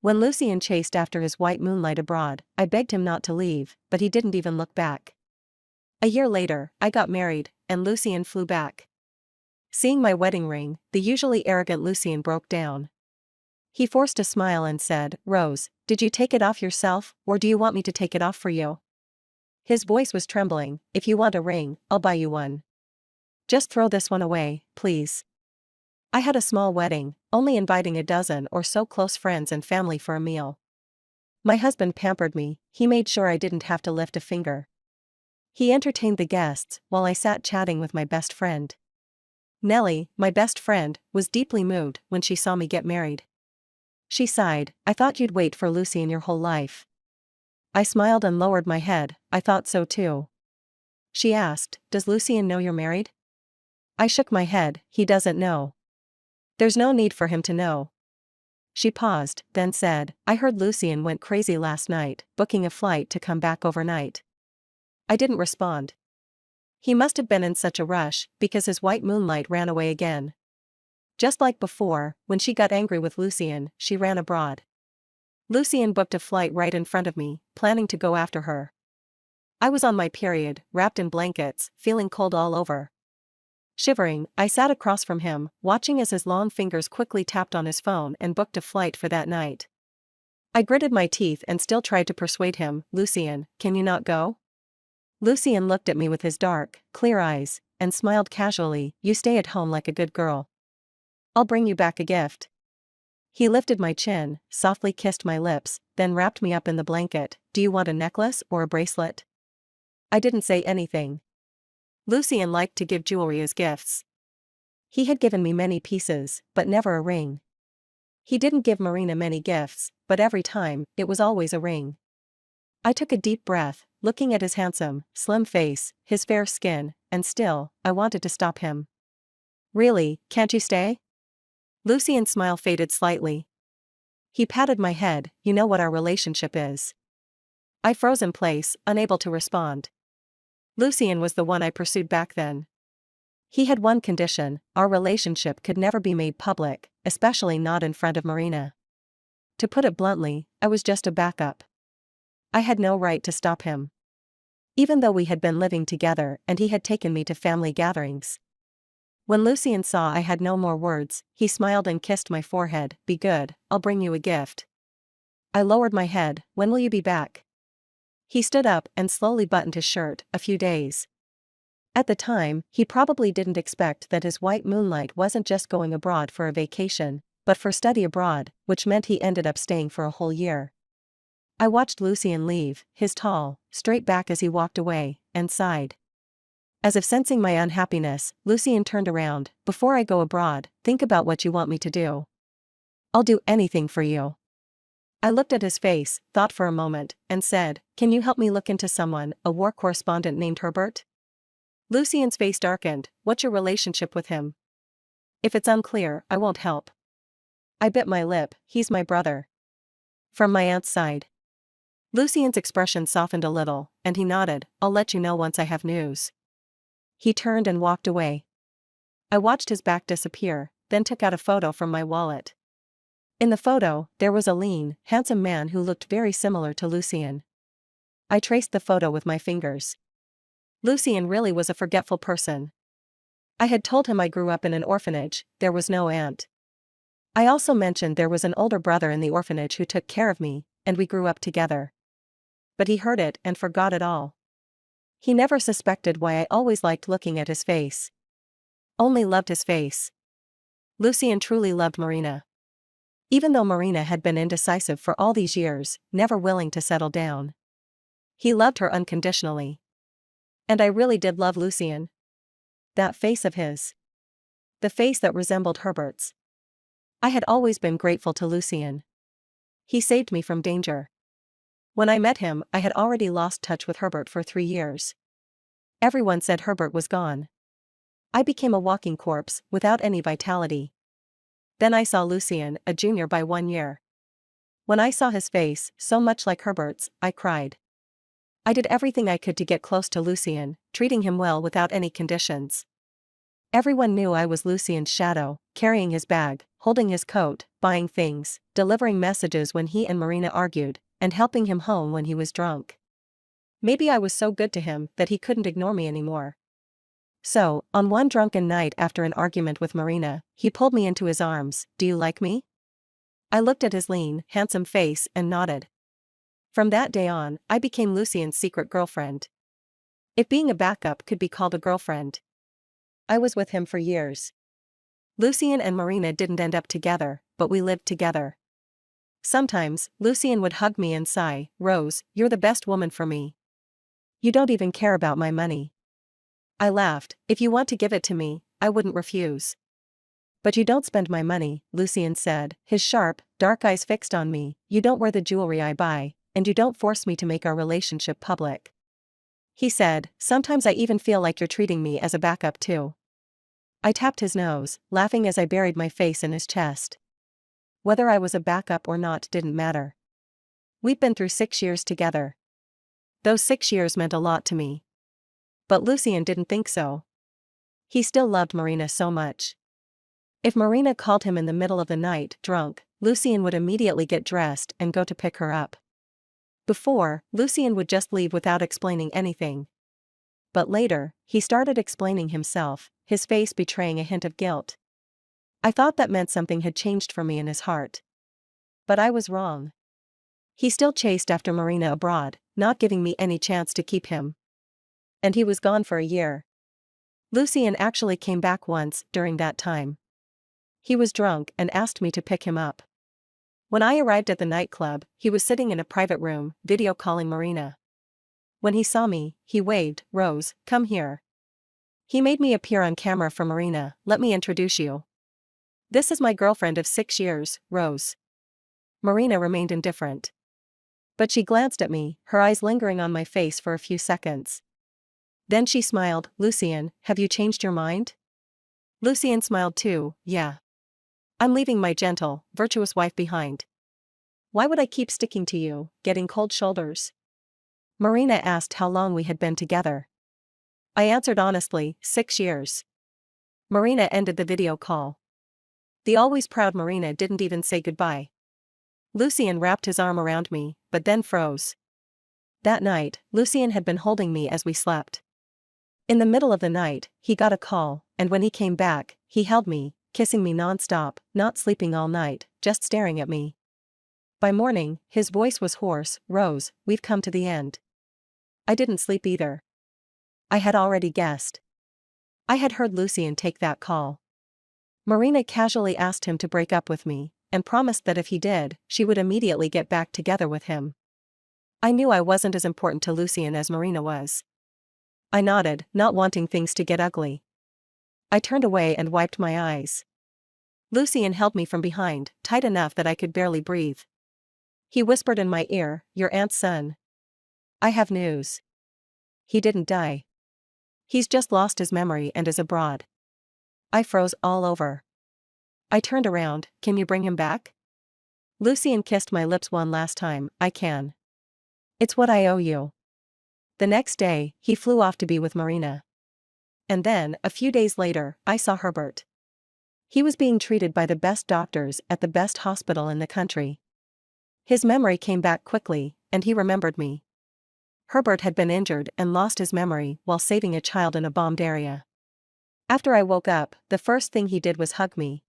When Lucien chased after his white moonlight abroad, I begged him not to leave, but he didn't even look back. A year later, I got married, and Lucien flew back. Seeing my wedding ring, the usually arrogant Lucien broke down. He forced a smile and said, "Rose, did you take it off yourself, or do you want me to take it off for you?" His voice was trembling. "If you want a ring, I'll buy you one. Just throw this one away, please." I had a small wedding, only inviting a dozen or so close friends and family for a meal. My husband pampered me. He made sure I didn't have to lift a finger. He entertained the guests while I sat chatting with my best friend. Nellie, my best friend, was deeply moved when she saw me get married. She sighed, "I thought you'd wait for Lucien your whole life." I smiled and lowered my head. "I thought so too." She asked, "Does Lucien know you're married?" I shook my head. "He doesn't know. There's no need for him to know." She paused, then said, "I heard Lucien went crazy last night, booking a flight to come back overnight." I didn't respond. He must have been in such a rush, because his white moonlight ran away again. Just like before, when she got angry with Lucien, she ran abroad. Lucien booked a flight right in front of me, planning to go after her. I was on my period, wrapped in blankets, feeling cold all over. Shivering, I sat across from him, watching as his long fingers quickly tapped on his phone and booked a flight for that night. I gritted my teeth and still tried to persuade him, "Lucien, can you not go?" Lucien looked at me with his dark, clear eyes, and smiled casually. "You stay at home like a good girl. I'll bring you back a gift." He lifted my chin, softly kissed my lips, then wrapped me up in the blanket. "Do you want a necklace or a bracelet?" I didn't say anything. Lucien liked to give jewelry as gifts. He had given me many pieces, but never a ring. He didn't give Marina many gifts, but every time, it was always a ring. I took a deep breath, looking at his handsome, slim face, his fair skin, and still, I wanted to stop him. "Really, can't you stay?" Lucien's smile faded slightly. He patted my head. "You know what our relationship is." I froze in place, unable to respond. Lucien was the one I pursued back then. He had one condition: our relationship could never be made public, especially not in front of Marina. To put it bluntly, I was just a backup. I had no right to stop him. Even though we had been living together and he had taken me to family gatherings. When Lucien saw I had no more words, he smiled and kissed my forehead. "Be good, I'll bring you a gift." I lowered my head. "When will you be back?" He stood up and slowly buttoned his shirt. "A few days." At the time, he probably didn't expect that his white moonlight wasn't just going abroad for a vacation, but for study abroad, which meant he ended up staying for a whole year. I watched Lucien leave, his tall, straight back as he walked away, and sighed. As if sensing my unhappiness, Lucien turned around. "Before I go abroad, think about what you want me to do. I'll do anything for you." I looked at his face, thought for a moment, and said, "Can you help me look into someone, a war correspondent named Herbert?" Lucien's face darkened. "What's your relationship with him?" "If it's unclear, I won't help." I bit my lip. "He's my brother. From my aunt's side." Lucien's expression softened a little, and he nodded. "I'll let you know once I have news." He turned and walked away. I watched his back disappear, then took out a photo from my wallet. In the photo, there was a lean, handsome man who looked very similar to Lucien. I traced the photo with my fingers. Lucien really was a forgetful person. I had told him I grew up in an orphanage, there was no aunt. I also mentioned there was an older brother in the orphanage who took care of me, and we grew up together. But he heard it and forgot it all. He never suspected why I always liked looking at his face. Only loved his face. Lucien truly loved Marina. Even though Marina had been indecisive for all these years, never willing to settle down. He loved her unconditionally. And I really did love Lucien. That face of his. The face that resembled Herbert's. I had always been grateful to Lucien. He saved me from danger. When I met him, I had already lost touch with Herbert for 3 years. Everyone said Herbert was gone. I became a walking corpse, without any vitality. Then I saw Lucien, a junior by 1 year. When I saw his face, so much like Herbert's, I cried. I did everything I could to get close to Lucien, treating him well without any conditions. Everyone knew I was Lucien's shadow, carrying his bag, holding his coat, buying things, delivering messages when he and Marina argued, and helping him home when he was drunk. Maybe I was so good to him that he couldn't ignore me anymore. So, on one drunken night after an argument with Marina, he pulled me into his arms. "Do you like me?" I looked at his lean, handsome face and nodded. From that day on, I became Lucien's secret girlfriend. If being a backup could be called a girlfriend. I was with him for years. Lucien and Marina didn't end up together, but we lived together. Sometimes, Lucien would hug me and sigh, "Rose, you're the best woman for me. You don't even care about my money." I laughed. "If you want to give it to me, I wouldn't refuse." "But you don't spend my money," Lucien said, his sharp, dark eyes fixed on me. "You don't wear the jewelry I buy, and you don't force me to make our relationship public." He said, "Sometimes I even feel like you're treating me as a backup too." I tapped his nose, laughing as I buried my face in his chest. Whether I was a backup or not didn't matter. We'd been through 6 years together. Those 6 years meant a lot to me. But Lucien didn't think so. He still loved Marina so much. If Marina called him in the middle of the night, drunk, Lucien would immediately get dressed and go to pick her up. Before, Lucien would just leave without explaining anything. But later, he started explaining himself, his face betraying a hint of guilt. I thought that meant something had changed for me in his heart. But I was wrong. He still chased after Marina abroad, not giving me any chance to keep him. And he was gone for a year. Lucien actually came back once during that time. He was drunk and asked me to pick him up. When I arrived at the nightclub, he was sitting in a private room, video calling Marina. When he saw me, he waved, "Rose, come here." He made me appear on camera for Marina. "Let me introduce you. This is my girlfriend of 6 years, Rose." Marina remained indifferent. But she glanced at me, her eyes lingering on my face for a few seconds. Then she smiled. "Lucien, have you changed your mind?" Lucien smiled too. "Yeah. I'm leaving my gentle, virtuous wife behind. Why would I keep sticking to you, getting cold shoulders?" Marina asked how long we had been together. I answered honestly, 6 years. Marina ended the video call. The always proud Marina didn't even say goodbye. Lucien wrapped his arm around me, but then froze. That night, Lucien had been holding me as we slept. In the middle of the night, he got a call, and when he came back, he held me, kissing me non-stop, not sleeping all night, just staring at me. By morning, his voice was hoarse. "Rose, we've come to the end." I didn't sleep either. I had already guessed. I had heard Lucien take that call. Marina casually asked him to break up with me, and promised that if he did, she would immediately get back together with him. I knew I wasn't as important to Lucien as Marina was. I nodded, not wanting things to get ugly. I turned away and wiped my eyes. Lucien held me from behind, tight enough that I could barely breathe. He whispered in my ear, "Your aunt's son. I have news. He didn't die. He's just lost his memory and is abroad." I froze all over. I turned around. "Can you bring him back?" Lucien kissed my lips one last time. "I can. It's what I owe you." The next day, he flew off to be with Marina. And then, a few days later, I saw Herbert. He was being treated by the best doctors at the best hospital in the country. His memory came back quickly, and he remembered me. Herbert had been injured and lost his memory while saving a child in a bombed area. After I woke up, the first thing he did was hug me.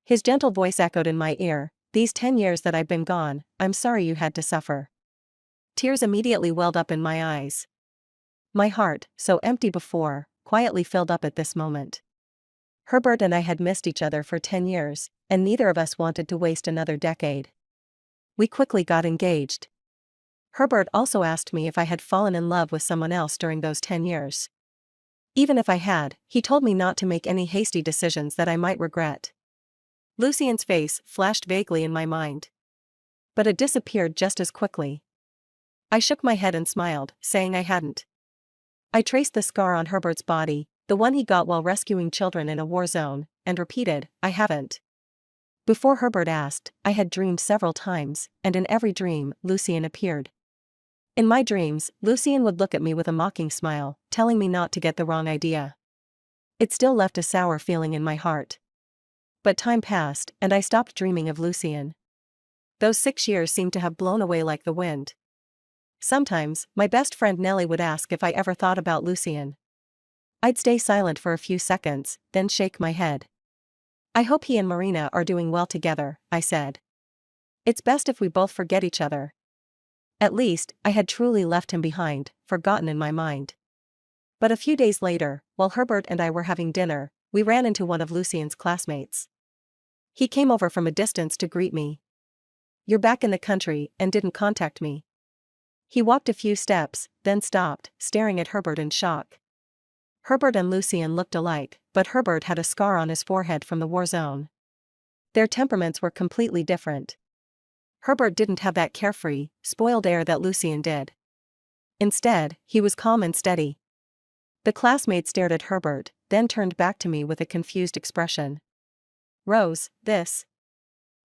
His gentle voice echoed in my ear, "These 10 years that I've been gone, I'm sorry you had to suffer." Tears immediately welled up in my eyes. My heart, so empty before, quietly filled up at this moment. Herbert and I had missed each other for 10 years, and neither of us wanted to waste another decade. We quickly got engaged. Herbert also asked me if I had fallen in love with someone else during those 10 years. Even if I had, he told me not to make any hasty decisions that I might regret. Lucien's face flashed vaguely in my mind. But it disappeared just as quickly. I shook my head and smiled, saying I hadn't. I traced the scar on Herbert's body, the one he got while rescuing children in a war zone, and repeated, "I haven't." Before Herbert asked, I had dreamed several times, and in every dream, Lucien appeared. In my dreams, Lucien would look at me with a mocking smile, telling me not to get the wrong idea. It still left a sour feeling in my heart. But time passed, and I stopped dreaming of Lucien. Those 6 years seemed to have blown away like the wind. Sometimes, my best friend Nellie would ask if I ever thought about Lucien. I'd stay silent for a few seconds, then shake my head. I hope he and Marina are doing well together, I said. It's best if we both forget each other. At least, I had truly left him behind, forgotten in my mind. But a few days later, while Herbert and I were having dinner, we ran into one of Lucien's classmates. He came over from a distance to greet me. "You're back in the country and didn't contact me." He walked a few steps, then stopped, staring at Herbert in shock. Herbert and Lucien looked alike, but Herbert had a scar on his forehead from the war zone. Their temperaments were completely different. Herbert didn't have that carefree, spoiled air that Lucien did. Instead, he was calm and steady. The classmate stared at Herbert, then turned back to me with a confused expression. "Rose, this."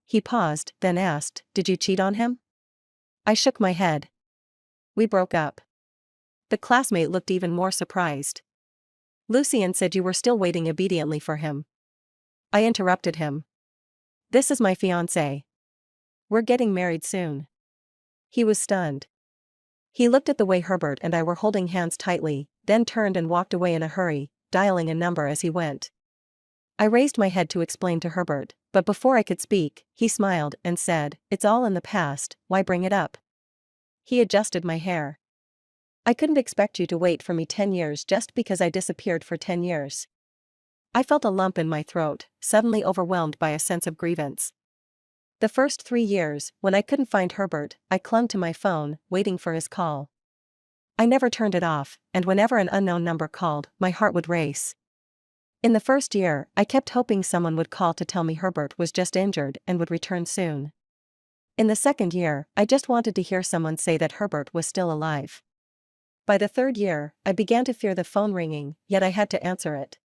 He paused, then asked, "Did you cheat on him?" I shook my head. "We broke up." The classmate looked even more surprised. "Lucien said you were still waiting obediently for him." I interrupted him. "This is my fiancé. We're getting married soon." He was stunned. He looked at the way Herbert and I were holding hands tightly, then turned and walked away in a hurry, dialing a number as he went. I raised my head to explain to Herbert, but before I could speak, he smiled and said, "It's all in the past, why bring it up?" He adjusted my hair. "I couldn't expect you to wait for me 10 years just because I disappeared for 10 years. I felt a lump in my throat, suddenly overwhelmed by a sense of grievance. The first 3 years, when I couldn't find Herbert, I clung to my phone, waiting for his call. I never turned it off, and whenever an unknown number called, my heart would race. In the first year, I kept hoping someone would call to tell me Herbert was just injured and would return soon. In the second year, I just wanted to hear someone say that Herbert was still alive. By the third year, I began to fear the phone ringing, yet I had to answer it.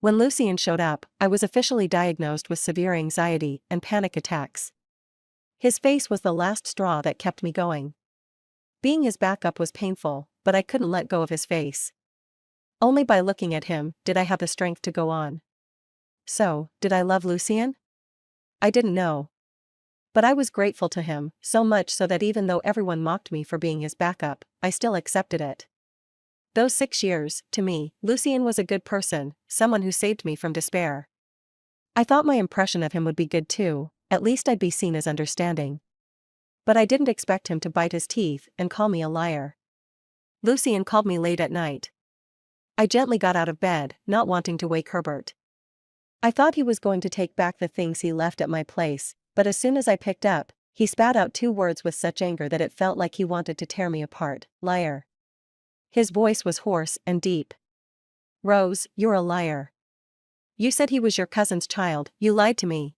When Lucien showed up, I was officially diagnosed with severe anxiety and panic attacks. His face was the last straw that kept me going. Being his backup was painful, but I couldn't let go of his face. Only by looking at him did I have the strength to go on. So, did I love Lucien? I didn't know. But I was grateful to him, so much so that even though everyone mocked me for being his backup, I still accepted it. Those 6 years, to me, Lucien was a good person, someone who saved me from despair. I thought my impression of him would be good too, at least I'd be seen as understanding. But I didn't expect him to bite his teeth and call me a liar. Lucien called me late at night. I gently got out of bed, not wanting to wake Herbert. I thought he was going to take back the things he left at my place, but as soon as I picked up, he spat out 2 words with such anger that it felt like he wanted to tear me apart: "Liar." His voice was hoarse and deep. "Rose, you're a liar. You said he was your cousin's child, you lied to me."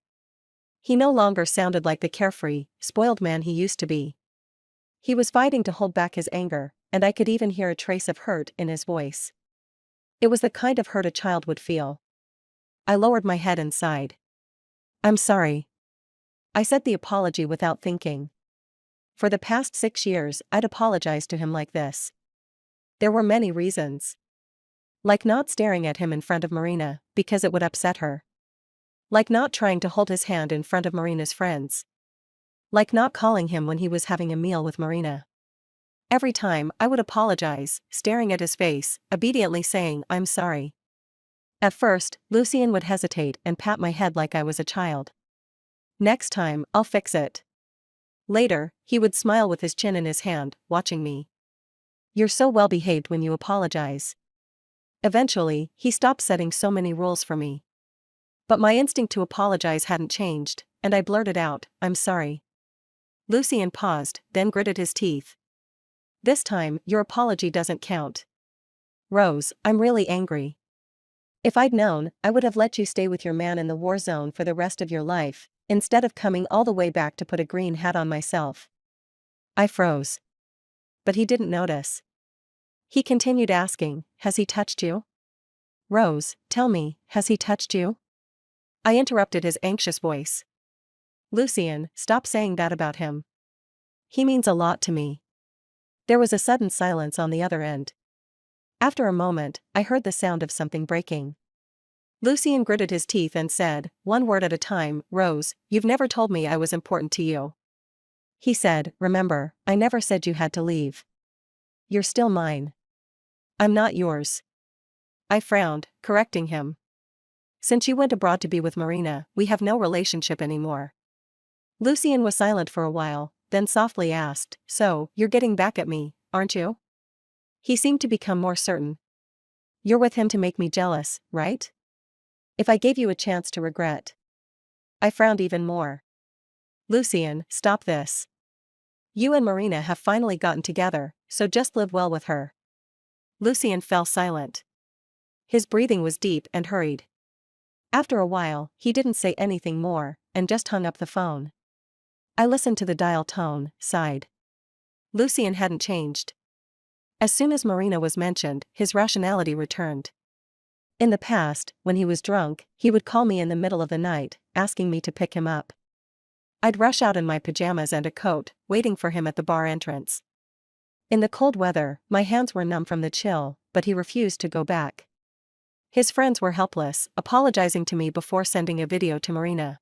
He no longer sounded like the carefree, spoiled man he used to be. He was fighting to hold back his anger, and I could even hear a trace of hurt in his voice. It was the kind of hurt a child would feel. I lowered my head and sighed. "I'm sorry." I said the apology without thinking. For the past 6 years, I'd apologized to him like this. There were many reasons. Like not staring at him in front of Marina, because it would upset her. Like not trying to hold his hand in front of Marina's friends. Like not calling him when he was having a meal with Marina. Every time, I would apologize, staring at his face, obediently saying, "I'm sorry." At first, Lucien would hesitate and pat my head like I was a child. "Next time, I'll fix it." Later, he would smile with his chin in his hand, watching me. "You're so well behaved when you apologize." Eventually, he stopped setting so many rules for me. But my instinct to apologize hadn't changed, and I blurted out, "I'm sorry." Lucien paused, then gritted his teeth. "This time, your apology doesn't count. Rose, I'm really angry. If I'd known, I would have let you stay with your man in the war zone for the rest of your life, instead of coming all the way back to put a green hat on myself." I froze. But he didn't notice. He continued asking, "Has he touched you? Rose, tell me, has he touched you?" I interrupted his anxious voice. "Lucien, stop saying that about him. He means a lot to me." There was a sudden silence on the other end. After a moment, I heard the sound of something breaking. Lucien gritted his teeth and said, one word at a time, Rose, you've never told me I was important to you. He said, remember, I never said you had to leave. You're still mine. I'm not yours. I frowned, correcting him. Since you went abroad to be with Marina, we have no relationship anymore. Lucien was silent for a while, then softly asked, so, you're getting back at me, aren't you? He seemed to become more certain. You're with him to make me jealous, right? If I gave you a chance to regret. I frowned even more. Lucien, stop this. You and Marina have finally gotten together, so just live well with her. Lucien fell silent. His breathing was deep and hurried. After a while, he didn't say anything more, and just hung up the phone. I listened to the dial tone, sighed. Lucien hadn't changed. As soon as Marina was mentioned, his rationality returned. In the past, when he was drunk, he would call me in the middle of the night, asking me to pick him up. I'd rush out in my pajamas and a coat, waiting for him at the bar entrance. In the cold weather, my hands were numb from the chill, but he refused to go back. His friends were helpless, apologizing to me before sending a video to Marina.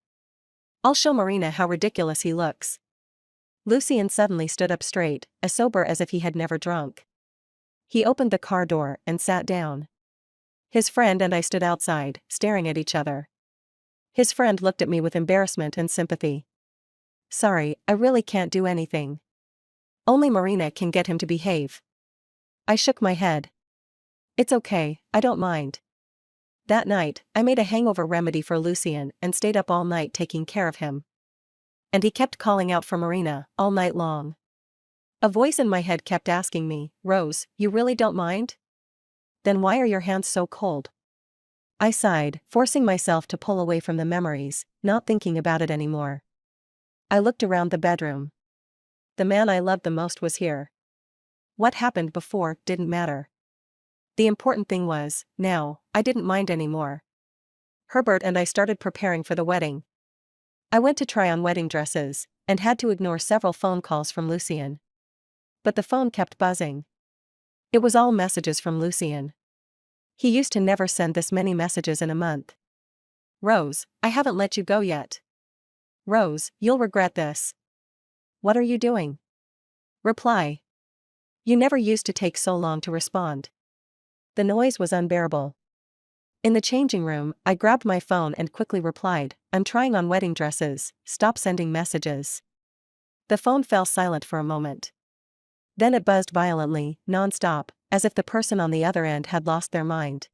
I'll show Marina how ridiculous he looks. Lucien suddenly stood up straight, as sober as if he had never drunk. He opened the car door and sat down. His friend and I stood outside, staring at each other. His friend looked at me with embarrassment and sympathy. Sorry, I really can't do anything. Only Marina can get him to behave. I shook my head. It's okay, I don't mind. That night, I made a hangover remedy for Lucien and stayed up all night taking care of him. And he kept calling out for Marina, all night long. A voice in my head kept asking me, Rose, you really don't mind? Then why are your hands so cold? I sighed, forcing myself to pull away from the memories, not thinking about it anymore. I looked around the bedroom. The man I loved the most was here. What happened before didn't matter. The important thing was, now, I didn't mind anymore. Herbert and I started preparing for the wedding. I went to try on wedding dresses, and had to ignore several phone calls from Lucien. But the phone kept buzzing. It was all messages from Lucien. He used to never send this many messages in a month. Rose, I haven't let you go yet. Rose, you'll regret this. What are you doing? Reply. You never used to take so long to respond. The noise was unbearable. In the changing room, I grabbed my phone and quickly replied, I'm trying on wedding dresses, stop sending messages. The phone fell silent for a moment. Then it buzzed violently, non-stop, as if the person on the other end had lost their mind.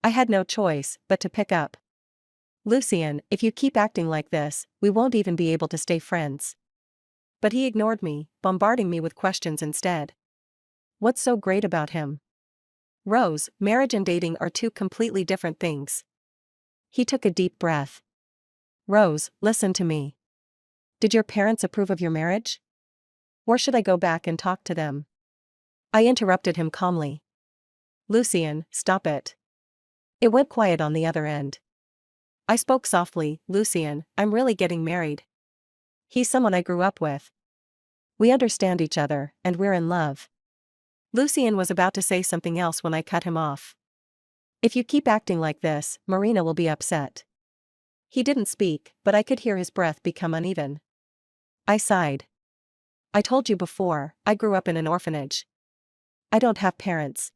I had no choice but to pick up. Lucien, if you keep acting like this, we won't even be able to stay friends. But he ignored me, bombarding me with questions instead. What's so great about him? Rose, marriage and dating are two completely different things. He took a deep breath. Rose, listen to me. Did your parents approve of your marriage? Or should I go back and talk to them? I interrupted him calmly. Lucien, stop it. It went quiet on the other end. I spoke softly, Lucien, I'm really getting married. He's someone I grew up with. We understand each other, and we're in love. Lucien was about to say something else when I cut him off. If you keep acting like this, Marina will be upset. He didn't speak, but I could hear his breath become uneven. I sighed. I told you before, I grew up in an orphanage. I don't have parents.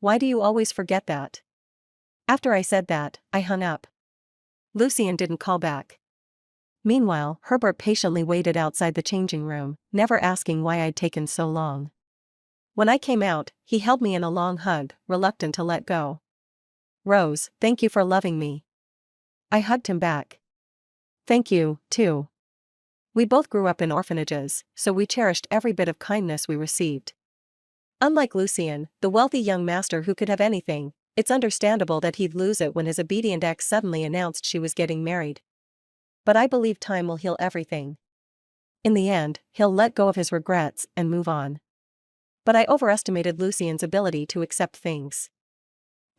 Why do you always forget that? After I said that, I hung up. Lucien didn't call back. Meanwhile, Herbert patiently waited outside the changing room, never asking why I'd taken so long. When I came out, he held me in a long hug, reluctant to let go. Rose, thank you for loving me. I hugged him back. Thank you, too. We both grew up in orphanages, so we cherished every bit of kindness we received. Unlike Lucien, the wealthy young master who could have anything, it's understandable that he'd lose it when his obedient ex suddenly announced she was getting married. But I believe time will heal everything. In the end, he'll let go of his regrets and move on. But I overestimated Lucien's ability to accept things.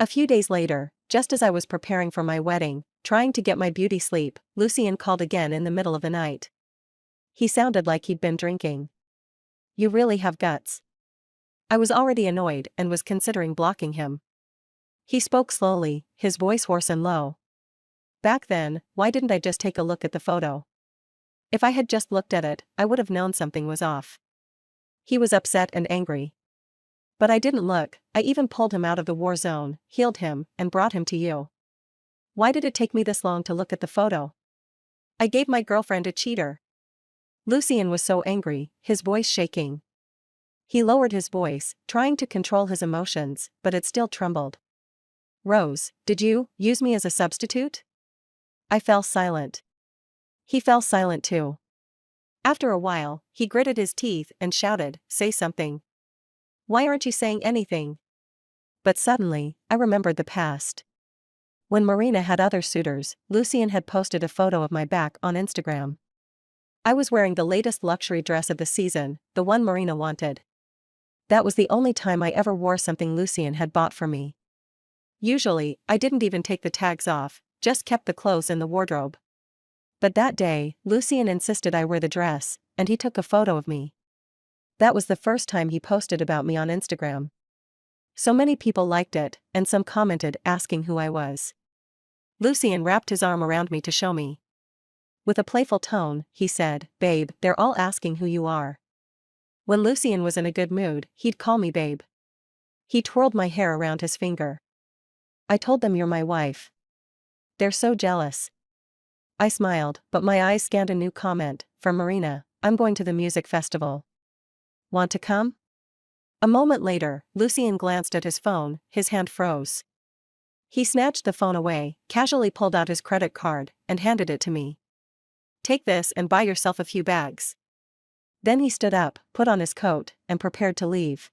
A few days later, just as I was preparing for my wedding, trying to get my beauty sleep, Lucien called again in the middle of the night. He sounded like he'd been drinking. You really have guts. I was already annoyed and was considering blocking him. He spoke slowly, his voice hoarse and low. Back then, why didn't I just take a look at the photo? If I had just looked at it, I would have known something was off. He was upset and angry. But I didn't look. I even pulled him out of the war zone, healed him, and brought him to you. Why did it take me this long to look at the photo? I gave my girlfriend a cheater. Lucien was so angry, his voice shaking. He lowered his voice, trying to control his emotions, but it still trembled. Rose, did you use me as a substitute? I fell silent. He fell silent too. After a while, he gritted his teeth and shouted, "Say something. Why aren't you saying anything?" But suddenly, I remembered the past. When Marina had other suitors, Lucien had posted a photo of my back on Instagram. I was wearing the latest luxury dress of the season, the one Marina wanted. That was the only time I ever wore something Lucien had bought for me. Usually, I didn't even take the tags off, just kept the clothes in the wardrobe. But that day, Lucien insisted I wear the dress, and he took a photo of me. That was the first time he posted about me on Instagram. So many people liked it, and some commented asking who I was. Lucien wrapped his arm around me to show me. With a playful tone, he said, "Babe, they're all asking who you are." When Lucien was in a good mood, he'd call me babe. He twirled my hair around his finger. "I told them you're my wife. They're so jealous." I smiled, but my eyes scanned a new comment, from Marina, "I'm going to the music festival. Want to come?" A moment later, Lucien glanced at his phone, his hand froze. He snatched the phone away, casually pulled out his credit card, and handed it to me. "Take this and buy yourself a few bags." Then he stood up, put on his coat, and prepared to leave.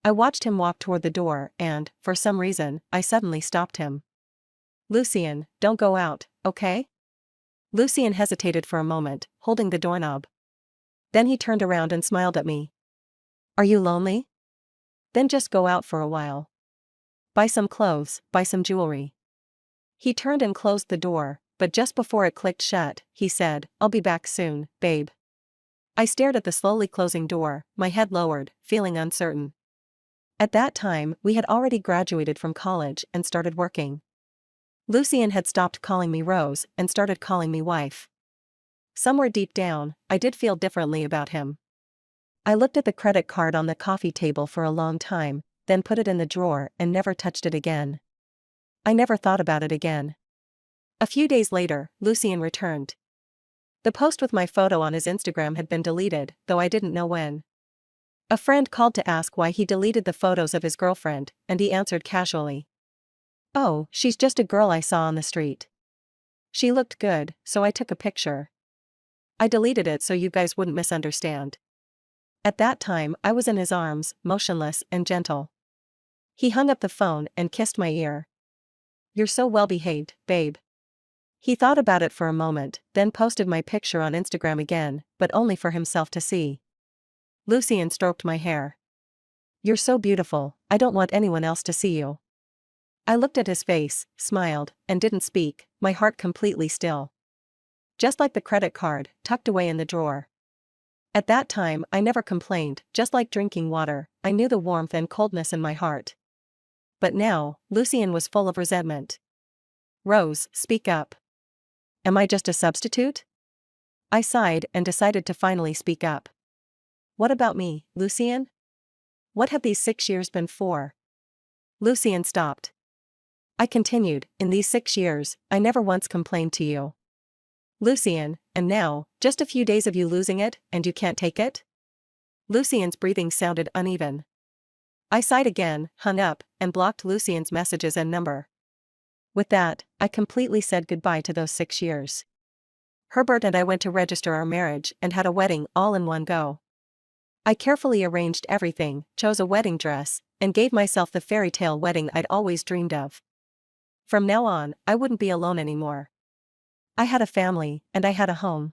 I watched him walk toward the door and, for some reason, I suddenly stopped him. "Lucien, don't go out, okay?" Lucien hesitated for a moment, holding the doorknob. Then he turned around and smiled at me. "Are you lonely? Then just go out for a while. Buy some clothes, buy some jewelry." He turned and closed the door, but just before it clicked shut, he said, "I'll be back soon, babe." I stared at the slowly closing door, my head lowered, feeling uncertain. At that time, we had already graduated from college and started working. Lucien had stopped calling me Rose and started calling me wife. Somewhere deep down, I did feel differently about him. I looked at the credit card on the coffee table for a long time, then put it in the drawer and never touched it again. I never thought about it again. A few days later, Lucien returned. The post with my photo on his Instagram had been deleted, though I didn't know when. A friend called to ask why he deleted the photos of his girlfriend, and he answered casually, "Oh, she's just a girl I saw on the street. She looked good, so I took a picture. I deleted it so you guys wouldn't misunderstand." At that time, I was in his arms, motionless and gentle. He hung up the phone and kissed my ear. "You're so well behaved, babe." He thought about it for a moment, then posted my picture on Instagram again, but only for himself to see. Lucien stroked my hair. "You're so beautiful, I don't want anyone else to see you." I looked at his face, smiled, and didn't speak, my heart completely still. Just like the credit card, tucked away in the drawer. At that time, I never complained, just like drinking water, I knew the warmth and coldness in my heart. But now, Lucien was full of resentment. "Rose, speak up. Am I just a substitute?" I sighed and decided to finally speak up. "What about me, Lucien? What have these 6 years been for?" Lucien stopped. I continued, "In these 6 years, I never once complained to you. Lucien, and now, just a few days of you losing it, and you can't take it?" Lucien's breathing sounded uneven. I sighed again, hung up, and blocked Lucien's messages and number. With that, I completely said goodbye to those 6 years. Herbert and I went to register our marriage and had a wedding all in one go. I carefully arranged everything, chose a wedding dress, and gave myself the fairy tale wedding I'd always dreamed of. From now on, I wouldn't be alone anymore. I had a family, and I had a home.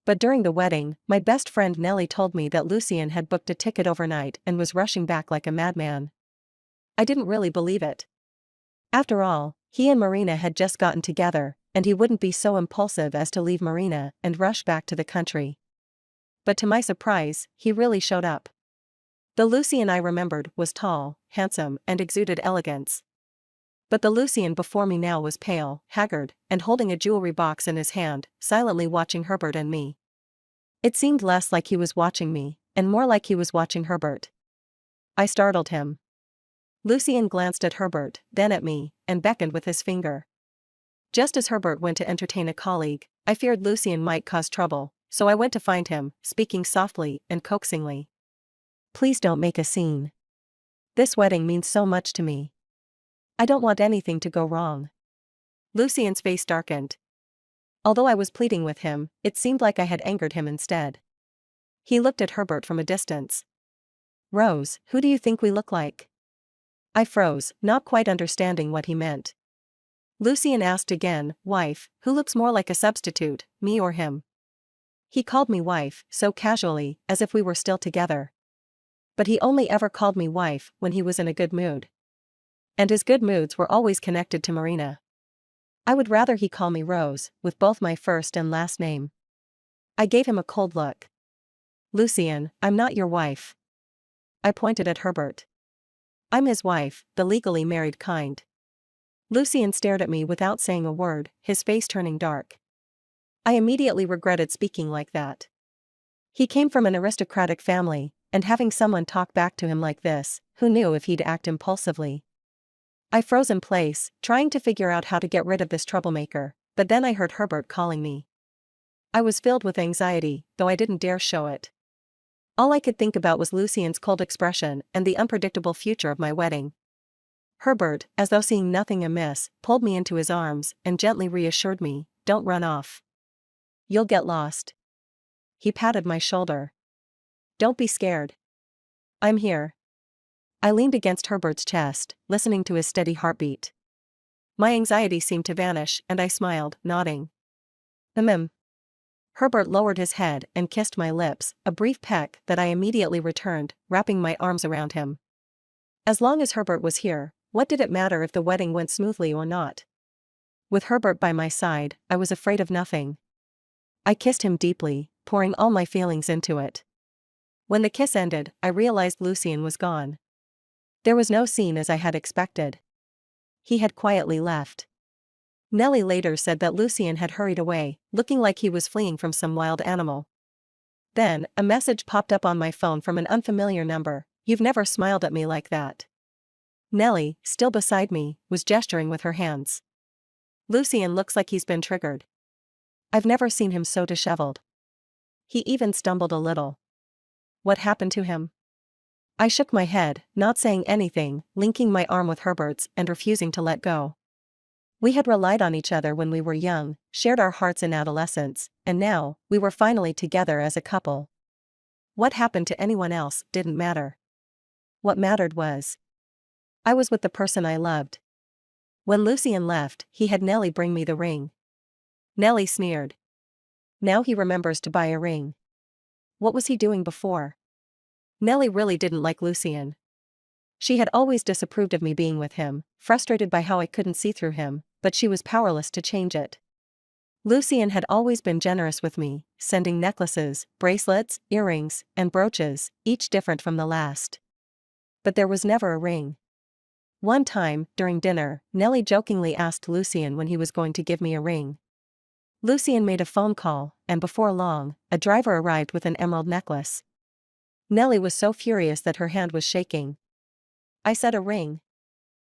But during the wedding, my best friend Nellie told me that Lucien had booked a ticket overnight and was rushing back like a madman. I didn't really believe it. After all, he and Marina had just gotten together, and he wouldn't be so impulsive as to leave Marina and rush back to the country. But to my surprise, he really showed up. The Lucien I remembered was tall, handsome, and exuded elegance. But the Lucian before me now was pale, haggard, and holding a jewelry box in his hand, silently watching Herbert and me. It seemed less like he was watching me, and more like he was watching Herbert. I startled him. Lucian glanced at Herbert, then at me, and beckoned with his finger. Just as Herbert went to entertain a colleague, I feared Lucian might cause trouble, so I went to find him, speaking softly and coaxingly. Please don't make a scene. This wedding means so much to me. I don't want anything to go wrong. Lucian's face darkened. Although I was pleading with him, it seemed like I had angered him instead. He looked at Herbert from a distance. Rose, who do you think we look like? I froze, not quite understanding what he meant. Lucian asked again, wife, who looks more like a substitute, me or him? He called me wife, so casually, as if we were still together. But he only ever called me wife when he was in a good mood. And his good moods were always connected to Marina. I would rather he call me Rose, with both my first and last name. I gave him a cold look. Lucian, I'm not your wife. I pointed at Herbert. I'm his wife, the legally married kind. Lucian stared at me without saying a word, his face turning dark. I immediately regretted speaking like that. He came from an aristocratic family, and having someone talk back to him like this, who knew if he'd act impulsively? I froze in place, trying to figure out how to get rid of this troublemaker, but then I heard Herbert calling me. I was filled with anxiety, though I didn't dare show it. All I could think about was Lucian's cold expression and the unpredictable future of my wedding. Herbert, as though seeing nothing amiss, pulled me into his arms and gently reassured me, don't run off. You'll get lost. He patted my shoulder. Don't be scared. I'm here. I leaned against Herbert's chest, listening to his steady heartbeat. My anxiety seemed to vanish and I smiled, nodding. Herbert lowered his head and kissed my lips, a brief peck that I immediately returned, wrapping my arms around him. As long as Herbert was here, what did it matter if the wedding went smoothly or not? With Herbert by my side, I was afraid of nothing. I kissed him deeply, pouring all my feelings into it. When the kiss ended, I realized Lucian was gone. There was no scene as I had expected. He had quietly left. Nellie later said that Lucian had hurried away, looking like he was fleeing from some wild animal. Then, a message popped up on my phone from an unfamiliar number. You've never smiled at me like that. Nellie, still beside me, was gesturing with her hands. Lucian looks like he's been triggered. I've never seen him so disheveled. He even stumbled a little. What happened to him? I shook my head, not saying anything, linking my arm with Herbert's and refusing to let go. We had relied on each other when we were young, shared our hearts in adolescence, and now, we were finally together as a couple. What happened to anyone else didn't matter. What mattered was, I was with the person I loved. When Lucian left, he had Nellie bring me the ring. Nellie sneered. Now he remembers to buy a ring. What was he doing before? Nellie really didn't like Lucian. She had always disapproved of me being with him, frustrated by how I couldn't see through him, but she was powerless to change it. Lucian had always been generous with me, sending necklaces, bracelets, earrings, and brooches, each different from the last. But there was never a ring. One time, during dinner, Nellie jokingly asked Lucian when he was going to give me a ring. Lucian made a phone call, and before long, a driver arrived with an emerald necklace. Nellie was so furious that her hand was shaking. I said, a ring?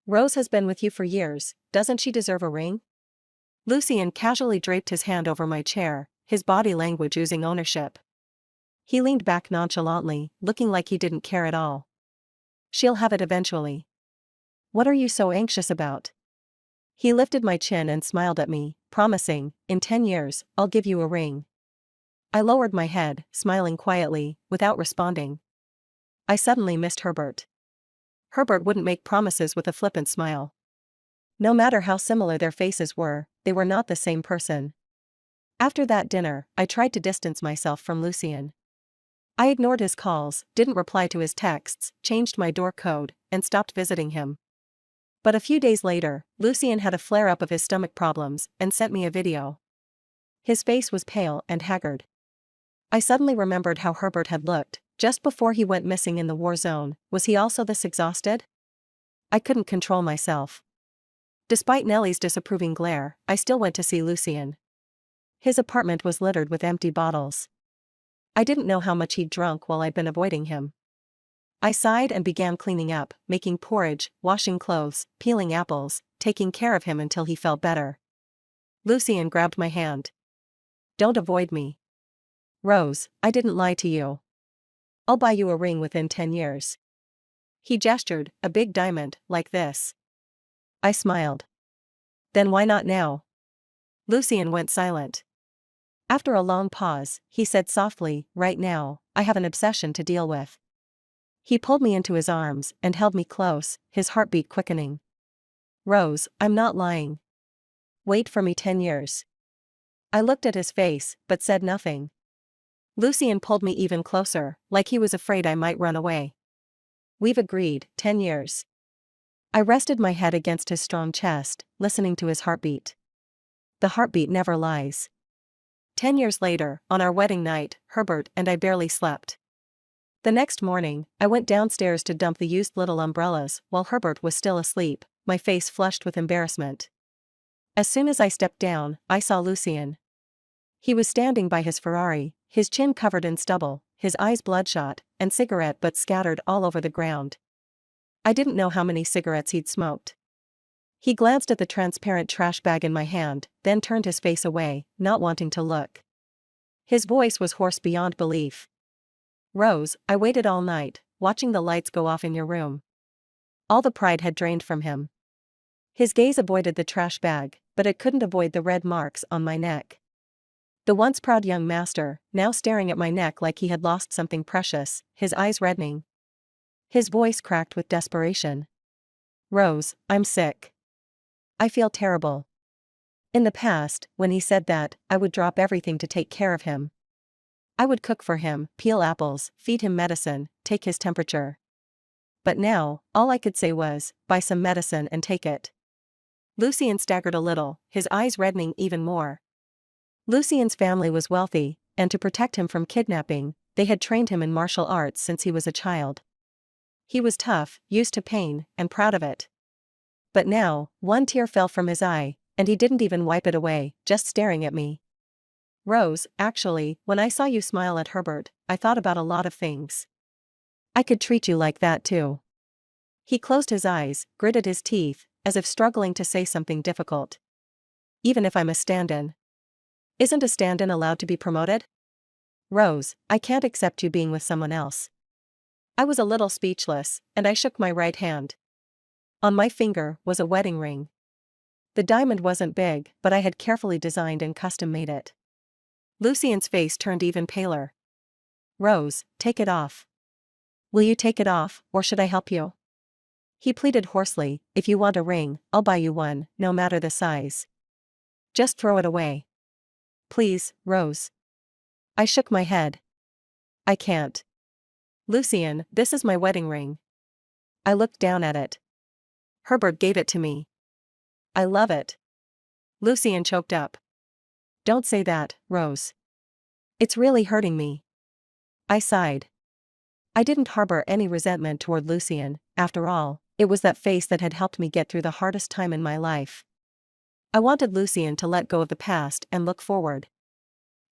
Rose has been with you for years, doesn't she deserve a ring? Lucian casually draped his hand over my chair, his body language oozing ownership. He leaned back nonchalantly, looking like he didn't care at all. She'll have it eventually. What are you so anxious about? He lifted my chin and smiled at me, promising, in 10 years, I'll give you a ring. I lowered my head, smiling quietly, without responding. I suddenly missed Herbert. Herbert wouldn't make promises with a flippant smile. No matter how similar their faces were, they were not the same person. After that dinner, I tried to distance myself from Lucian. I ignored his calls, didn't reply to his texts, changed my door code, and stopped visiting him. But a few days later, Lucian had a flare-up of his stomach problems and sent me a video. His face was pale and haggard. I suddenly remembered how Herbert had looked, just before he went missing in the war zone. Was he also this exhausted? I couldn't control myself. Despite Nellie's disapproving glare, I still went to see Lucien. His apartment was littered with empty bottles. I didn't know how much he'd drunk while I'd been avoiding him. I sighed and began cleaning up, making porridge, washing clothes, peeling apples, taking care of him until he felt better. Lucien grabbed my hand. "Don't avoid me. Rose, I didn't lie to you. I'll buy you a ring within 10 years. He gestured, a big diamond, like this. I smiled. Then why not now? Lucien went silent. After a long pause, he said softly, right now, I have an obsession to deal with. He pulled me into his arms and held me close, his heartbeat quickening. Rose, I'm not lying. Wait for me 10 years. I looked at his face, but said nothing. Lucien pulled me even closer, like he was afraid I might run away. We've agreed, 10 years. I rested my head against his strong chest, listening to his heartbeat. The heartbeat never lies. 10 years later, on our wedding night, Herbert and I barely slept. The next morning, I went downstairs to dump the used little umbrellas while Herbert was still asleep, my face flushed with embarrassment. As soon as I stepped down, I saw Lucien. He was standing by his Ferrari, his chin covered in stubble, his eyes bloodshot, and cigarette butts scattered all over the ground. I didn't know how many cigarettes he'd smoked. He glanced at the transparent trash bag in my hand, then turned his face away, not wanting to look. His voice was hoarse beyond belief. Rose, I waited all night, watching the lights go off in your room. All the pride had drained from him. His gaze avoided the trash bag, but it couldn't avoid the red marks on my neck. The once proud young master, now staring at my neck like he had lost something precious, his eyes reddening. His voice cracked with desperation. Rose, I'm sick. I feel terrible. In the past, when he said that, I would drop everything to take care of him. I would cook for him, peel apples, feed him medicine, take his temperature. But now, all I could say was, buy some medicine and take it. Lucien staggered a little, his eyes reddening even more. Lucien's family was wealthy, and to protect him from kidnapping, they had trained him in martial arts since he was a child. He was tough, used to pain, and proud of it. But now, one tear fell from his eye, and he didn't even wipe it away, just staring at me. Rose, actually, when I saw you smile at Herbert, I thought about a lot of things. I could treat you like that too. He closed his eyes, gritted his teeth, as if struggling to say something difficult. Even if I'm a stand-in. Isn't a stand-in allowed to be promoted? Rose, I can't accept you being with someone else. I was a little speechless, and I shook my right hand. On my finger was a wedding ring. The diamond wasn't big, but I had carefully designed and custom-made it. Lucien's face turned even paler. Rose, take it off. Will you take it off, or should I help you? He pleaded hoarsely, if you want a ring, I'll buy you one, no matter the size. Just throw it away. Please, Rose. I shook my head. I can't. Lucien, this is my wedding ring. I looked down at it. Herbert gave it to me. I love it. Lucien choked up. Don't say that, Rose. It's really hurting me. I sighed. I didn't harbor any resentment toward Lucien, after all, it was that face that had helped me get through the hardest time in my life. I wanted Lucien to let go of the past and look forward.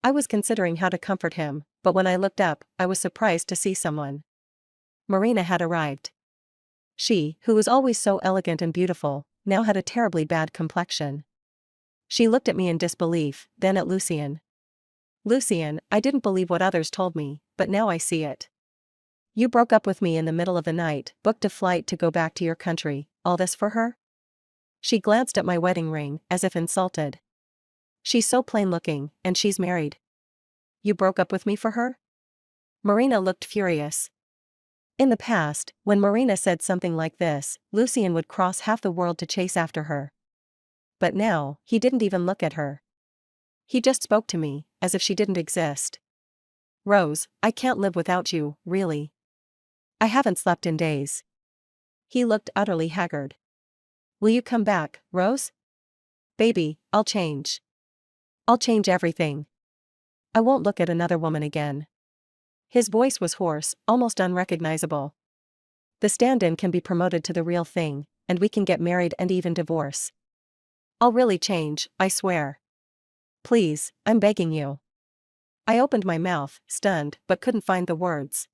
I was considering how to comfort him, but when I looked up, I was surprised to see someone. Marina had arrived. She, who was always so elegant and beautiful, now had a terribly bad complexion. She looked at me in disbelief, then at Lucien. Lucien, I didn't believe what others told me, but now I see it. You broke up with me in the middle of the night, booked a flight to go back to your country, all this for her? She glanced at my wedding ring, as if insulted. She's so plain-looking, and she's married. You broke up with me for her? Marina looked furious. In the past, when Marina said something like this, Lucien would cross half the world to chase after her. But now, he didn't even look at her. He just spoke to me, as if she didn't exist. Rose, I can't live without you, really. I haven't slept in days. He looked utterly haggard. Will you come back, Rose? Baby, I'll change. I'll change everything. I won't look at another woman again. His voice was hoarse, almost unrecognizable. The stand-in can be promoted to the real thing, and we can get married and even divorce. I'll really change, I swear. Please, I'm begging you. I opened my mouth, stunned, but couldn't find the words.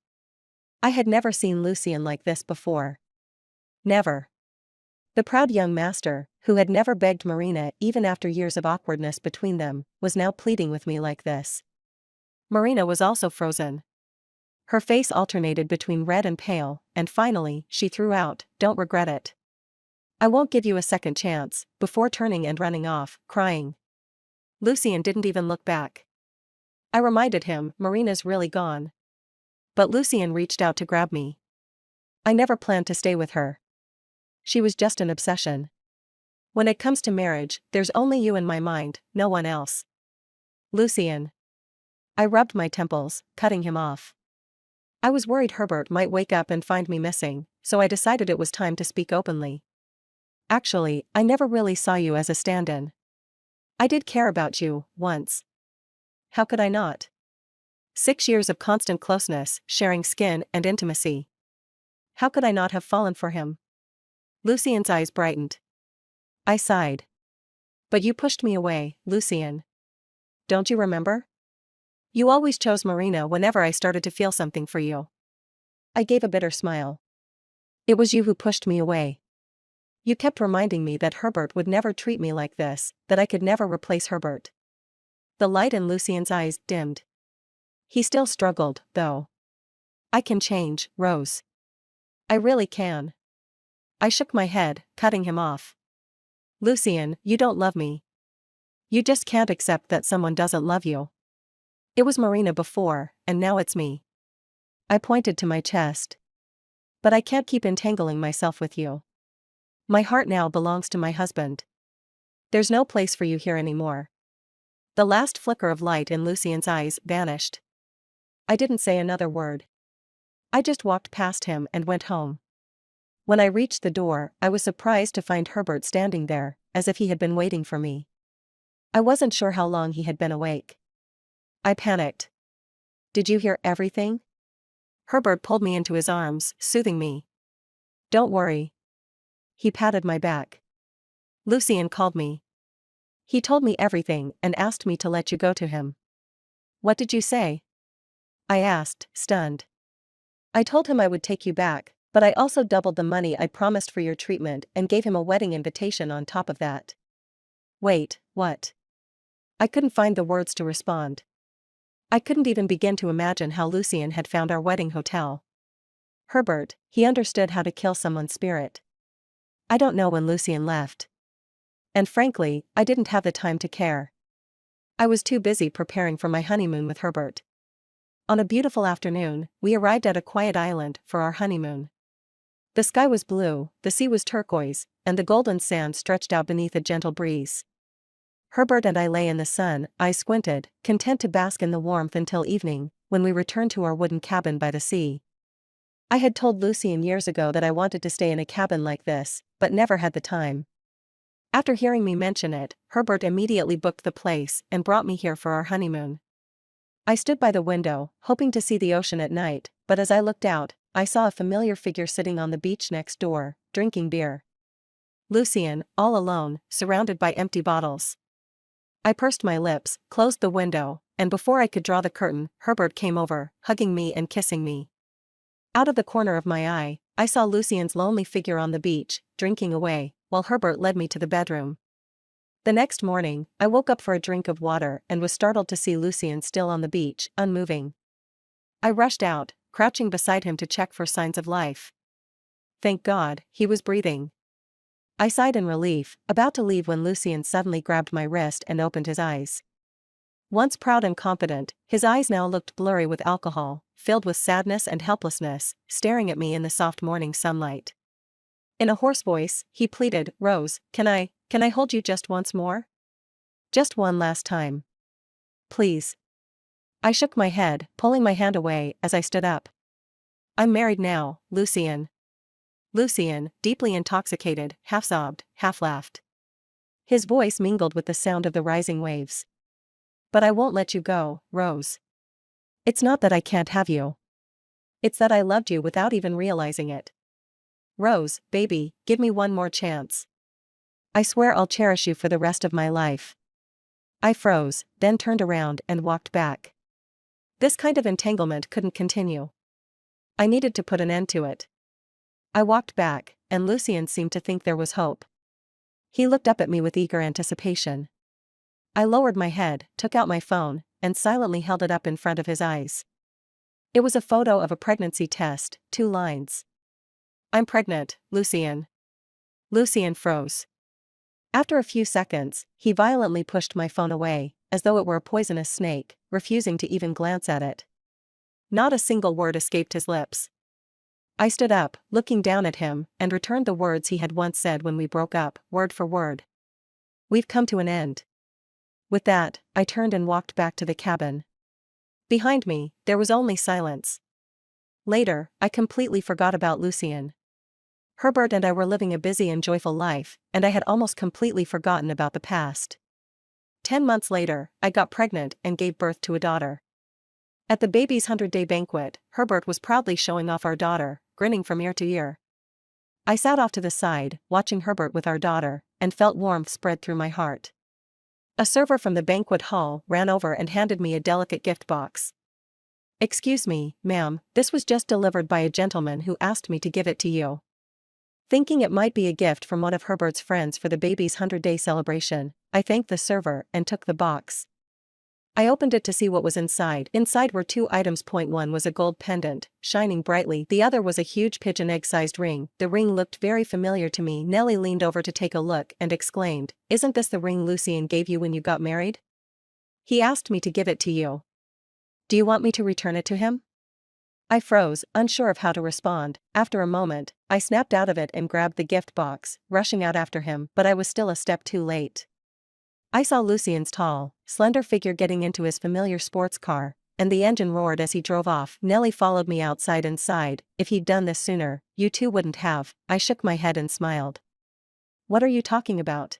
I had never seen Lucien like this before. Never. The proud young master, who had never begged Marina even after years of awkwardness between them, was now pleading with me like this. Marina was also frozen. Her face alternated between red and pale, and finally, she threw out, "Don't regret it. I won't give you a second chance," before turning and running off, crying. Lucien didn't even look back. I reminded him, "Marina's really gone." But Lucien reached out to grab me. "I never planned to stay with her. She was just an obsession. When it comes to marriage, there's only you in my mind, no one else." Lucien. I rubbed my temples, cutting him off. I was worried Herbert might wake up and find me missing, so I decided it was time to speak openly. "Actually, I never really saw you as a stand-in. I did care about you, once. How could I not? 6 years of constant closeness, sharing skin and intimacy. How could I not have fallen for him?" Lucien's eyes brightened. I sighed. "But you pushed me away, Lucien. Don't you remember? You always chose Marina whenever I started to feel something for you." I gave a bitter smile. "It was you who pushed me away. You kept reminding me that Herbert would never treat me like this, that I could never replace Herbert." The light in Lucien's eyes dimmed. He still struggled, though. "I can change, Rose. I really can." I shook my head, cutting him off. "Lucien, you don't love me. You just can't accept that someone doesn't love you. It was Marina before, and now it's me." I pointed to my chest. "But I can't keep entangling myself with you. My heart now belongs to my husband. There's no place for you here anymore." The last flicker of light in Lucien's eyes vanished. I didn't say another word. I just walked past him and went home. When I reached the door, I was surprised to find Herbert standing there, as if he had been waiting for me. I wasn't sure how long he had been awake. I panicked. "Did you hear everything?" Herbert pulled me into his arms, soothing me. "Don't worry." He patted my back. "Lucien called me. He told me everything and asked me to let you go to him." "What did you say?" I asked, stunned. "I told him I would take you back, but I also doubled the money I promised for your treatment and gave him a wedding invitation on top of that." "Wait, what?" I couldn't find the words to respond. I couldn't even begin to imagine how Lucien had found our wedding hotel. Herbert, he understood how to kill someone's spirit. I don't know when Lucien left. And frankly, I didn't have the time to care. I was too busy preparing for my honeymoon with Herbert. On a beautiful afternoon, we arrived at a quiet island for our honeymoon. The sky was blue, the sea was turquoise, and the golden sand stretched out beneath a gentle breeze. Herbert and I lay in the sun, eyes squinted, content to bask in the warmth until evening, when we returned to our wooden cabin by the sea. I had told Lucien years ago that I wanted to stay in a cabin like this, but never had the time. After hearing me mention it, Herbert immediately booked the place and brought me here for our honeymoon. I stood by the window, hoping to see the ocean at night, but as I looked out, I saw a familiar figure sitting on the beach next door, drinking beer. Lucien, all alone, surrounded by empty bottles. I pursed my lips, closed the window, and before I could draw the curtain, Herbert came over, hugging me and kissing me. Out of the corner of my eye, I saw Lucien's lonely figure on the beach, drinking away, while Herbert led me to the bedroom. The next morning, I woke up for a drink of water and was startled to see Lucien still on the beach, unmoving. I rushed out, crouching beside him to check for signs of life. Thank God, he was breathing. I sighed in relief, about to leave when Lucien suddenly grabbed my wrist and opened his eyes. Once proud and confident, his eyes now looked blurry with alcohol, filled with sadness and helplessness, staring at me in the soft morning sunlight. In a hoarse voice, he pleaded, "Rose, can I hold you just once more? Just one last time. Please." I shook my head, pulling my hand away as I stood up. "I'm married now, Lucien." Lucien, deeply intoxicated, half sobbed, half laughed. His voice mingled with the sound of the rising waves. "But I won't let you go, Rose. It's not that I can't have you. It's that I loved you without even realizing it. Rose, baby, give me one more chance." I swear I'll cherish you for the rest of my life. I froze, then turned around and walked back. This kind of entanglement couldn't continue. I needed to put an end to it. I walked back, and Lucien seemed to think there was hope. He looked up at me with eager anticipation. I lowered my head, took out my phone, and silently held it up in front of his eyes. It was a photo of a pregnancy test, 2 lines. "I'm pregnant, Lucien." Lucien froze. After a few seconds, he violently pushed my phone away, as though it were a poisonous snake, refusing to even glance at it. Not a single word escaped his lips. I stood up, looking down at him, and returned the words he had once said when we broke up, word for word. "We've come to an end." With that, I turned and walked back to the cabin. Behind me, there was only silence. Later, I completely forgot about Lucien. Herbert and I were living a busy and joyful life, and I had almost completely forgotten about the past. 10 months later, I got pregnant and gave birth to a daughter. At the baby's 100-day banquet, Herbert was proudly showing off our daughter, grinning from ear to ear. I sat off to the side, watching Herbert with our daughter, and felt warmth spread through my heart. A server from the banquet hall ran over and handed me a delicate gift box. "Excuse me, ma'am, this was just delivered by a gentleman who asked me to give it to you." Thinking it might be a gift from one of Herbert's friends for the baby's 100-day celebration, I thanked the server and took the box. I opened it to see what was inside. Inside were 2 items. One was a gold pendant, shining brightly. The other was a huge pigeon egg-sized ring. The ring looked very familiar to me. Nellie leaned over to take a look and exclaimed, "Isn't this the ring Lucien gave you when you got married? He asked me to give it to you. Do you want me to return it to him?" I froze, unsure of how to respond. After a moment, I snapped out of it and grabbed the gift box, rushing out after him, but I was still a step too late. I saw Lucien's tall, slender figure getting into his familiar sports car, and the engine roared as he drove off. Nellie followed me outside and sighed, "If he'd done this sooner, you two wouldn't have." I shook my head and smiled. "What are you talking about?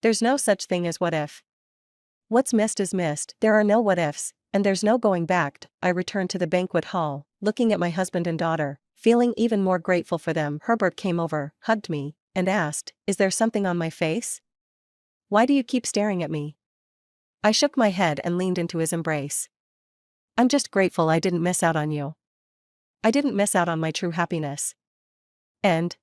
There's no such thing as what if. What's missed is missed. There are no what ifs, and there's no going back." I returned to the banquet hall, looking at my husband and daughter, feeling even more grateful for them. Herbert came over, hugged me, and asked, "Is there something on my face? Why do you keep staring at me?" I shook my head and leaned into his embrace. "I'm just grateful I didn't miss out on you. I didn't miss out on my true happiness." End.